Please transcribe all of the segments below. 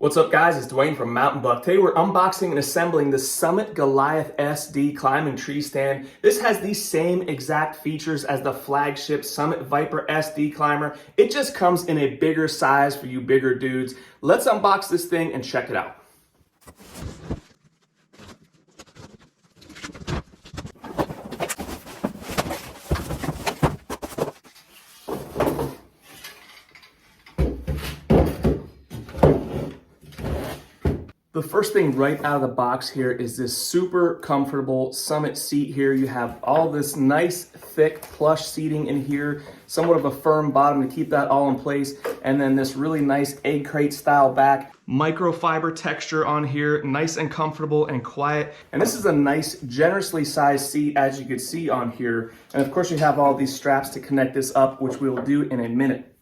What's up guys, it's Dwayne from Mountain Buck. Today we're unboxing and assembling the Summit Goliath SD climbing tree stand. This has the same exact features as the flagship Summit Viper SD climber. It just comes in a bigger size for you bigger dudes. Let's unbox this thing and check it out. The first thing right out of the box here is this super comfortable Summit seat here. You have all this nice, thick, plush seating in here, somewhat of a firm bottom to keep that all in place, and then this really nice egg crate style back. Microfiber texture on here, nice and comfortable and quiet. And this is a nice, generously sized seat, as you can see on here. And of course you have all these straps to connect this up, which we'll do in a minute.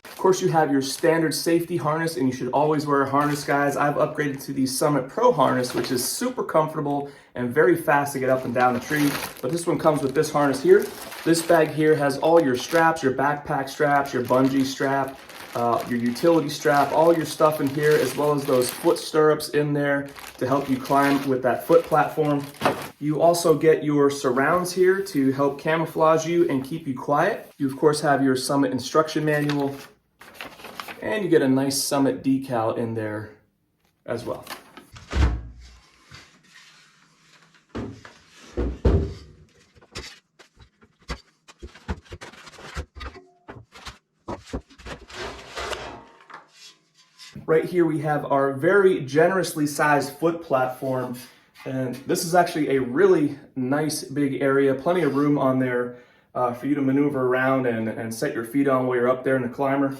Of course, you have your standard safety harness, and you should always wear a harness, guys. I've upgraded to the Summit Pro harness, which is super comfortable and very fast to get up and down the tree. But this one comes with this harness here. This bag here has all your straps, your backpack straps, your bungee strap, your utility strap, all your stuff in here, as well as those foot stirrups in there to help you climb with that foot platform. You also get your surrounds here to help camouflage you and keep you quiet. You, of course, have your Summit instruction manual. And you get a nice Summit decal in there as well. Right here we have our very generously sized foot platform. And this is actually a really nice big area, plenty of room on there for you to maneuver around and set your feet on while you're up there in the climber.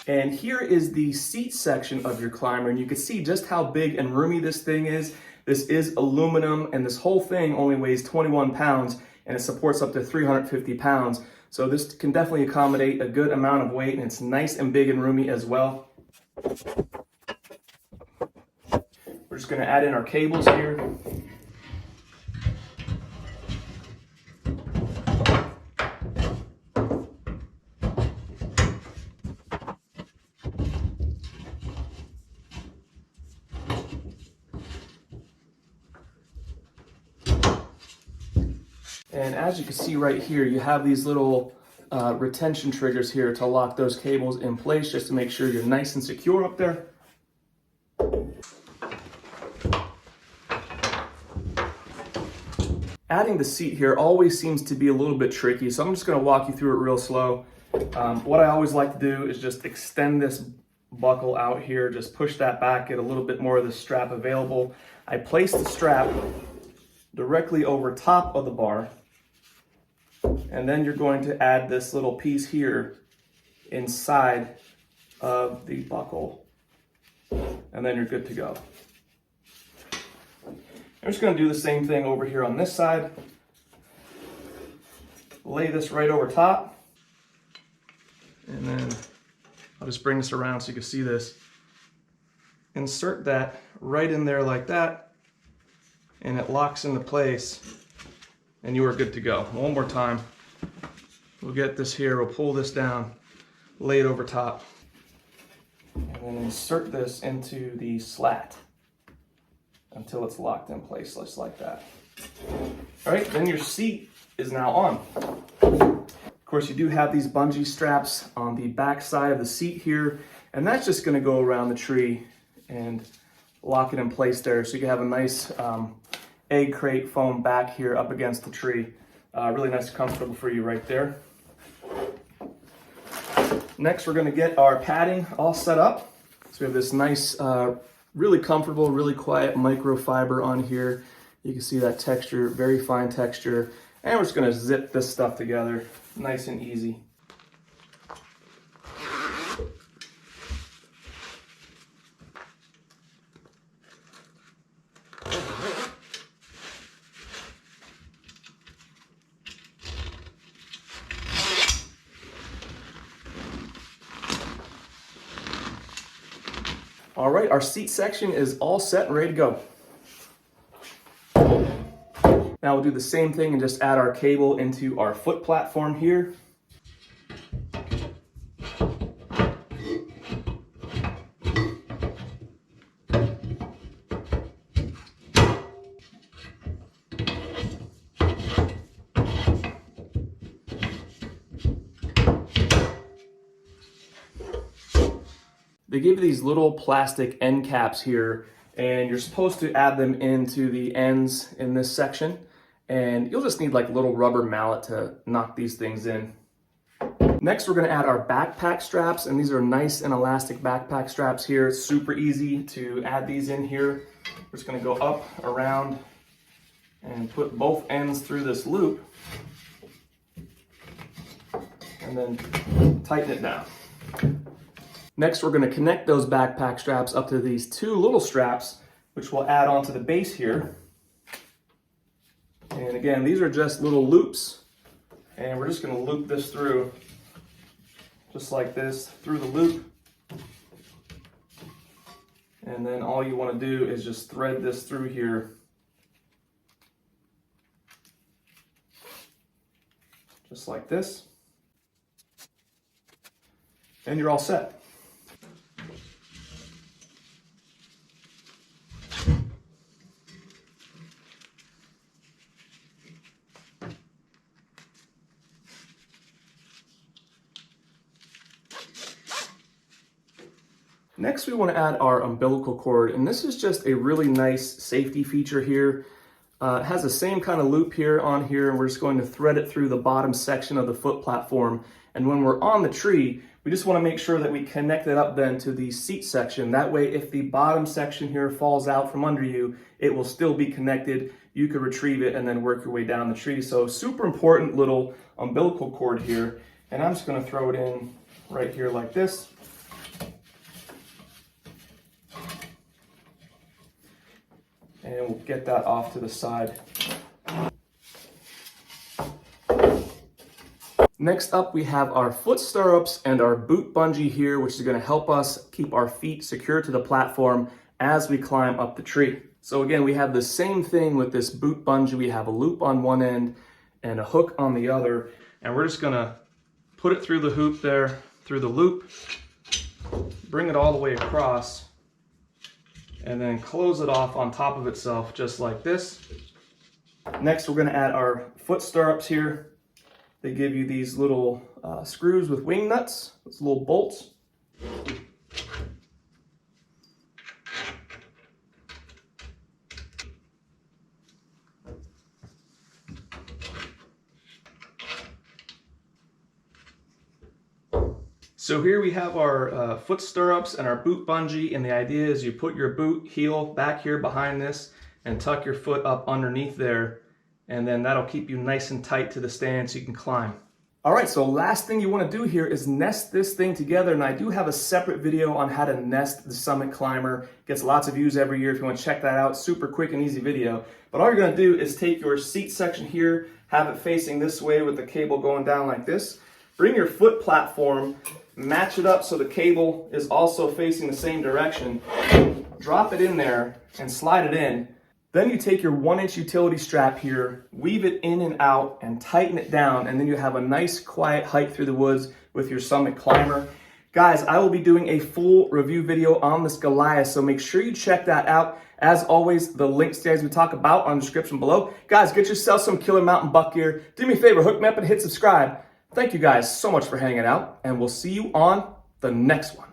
And here is the seat section of your climber, and you can see just how big and roomy this thing is. This is aluminum, and this whole thing only weighs 21 pounds, and it supports up to 350 pounds. So this can definitely accommodate a good amount of weight, and it's nice and big and roomy as well. We're just gonna add in our cables here. And as you can see right here, you have these little retention triggers here to lock those cables in place, just to make sure you're nice and secure up there. Adding the seat here always seems to be a little bit tricky, so I'm just going to walk you through it real slow. What I always like to do is just extend this buckle out here, just push that back, get a little bit more of the strap available. I place the strap directly over top of the bar, and then you're going to add this little piece here inside of the buckle, and then you're good to go. I'm just going to do the same thing over here on this side. Lay this right over top, and then I'll just bring this around so you can see this. Insert that right in there like that, and it locks into place, and you are good to go. One more time. We'll get this here, we'll pull this down, lay it over top, and then insert this into the slat until it's locked in place, just like that. All right, then your seat is now on. Of course, you do have these bungee straps on the back side of the seat here, and that's just gonna go around the tree and lock it in place there, so you can have a nice egg crate foam back here up against the tree. Really nice and comfortable for you right there. Next, we're gonna get our padding all set up. So we have this nice, really comfortable, really quiet microfiber on here. You can see that texture, very fine texture. And we're just gonna zip this stuff together, nice and easy. All right, our seat section is all set and ready to go. Now we'll do the same thing and just add our cable into our foot platform here. They give you these little plastic end caps here, and you're supposed to add them into the ends in this section, and you'll just need like a little rubber mallet to knock these things in. Next, we're gonna add our backpack straps, and these are nice and elastic backpack straps here. It's super easy to add these in here. We're just gonna go up, around, and put both ends through this loop, and then tighten it down. Next, we're going to connect those backpack straps up to these two little straps, which we'll add onto the base here. And again, these are just little loops, and we're just going to loop this through, just like this, through the loop. And then all you want to do is just thread this through here, just like this. And you're all set. Next, we want to add our umbilical cord, and this is just a really nice safety feature here. It has the same kind of loop here on here, and we're just going to thread it through the bottom section of the foot platform. And when we're on the tree, we just want to make sure that we connect it up then to the seat section. That way, if the bottom section here falls out from under you, it will still be connected. You could retrieve it and then work your way down the tree. So super important little umbilical cord here. And I'm just going to throw it in right here like this. And we'll get that off to the side. Next up, we have our foot stirrups and our boot bungee here, which is going to help us keep our feet secure to the platform as we climb up the tree. So again, we have the same thing with this boot bungee. We have a loop on one end and a hook on the other, and we're just going to put it through the hoop there, through the loop, bring it all the way across, and then close it off on top of itself just like this. Next, we're going to add our foot stirrups here. They give you these little screws with wing nuts, those little bolts. So here we have our foot stirrups and our boot bungee, and the idea is you put your boot heel back here behind this and tuck your foot up underneath there, and then that'll keep you nice and tight to the stand so you can climb. All right, so last thing you want to do here is nest this thing together, and I do have a separate video on how to nest the Summit Climber. Gets lots of views every year if you want to check that out. Super quick and easy video. But all you're going to do is take your seat section here, have it facing this way with the cable going down like this. Bring your foot platform, match it up so the cable is also facing the same direction. Drop it in there and slide it in. Then you take your 1-inch utility strap here, weave it in and out and tighten it down, and then you have a nice quiet hike through the woods with your Summit Climber. Guys, I will be doing a full review video on this Goliath, so make sure you check that out. As always, the links to guys we talk about are in the description below. Guys, get yourself some killer mountain buck gear. Do me a favor, hook me up and hit subscribe. Thank you guys so much for hanging out, and we'll see you on the next one.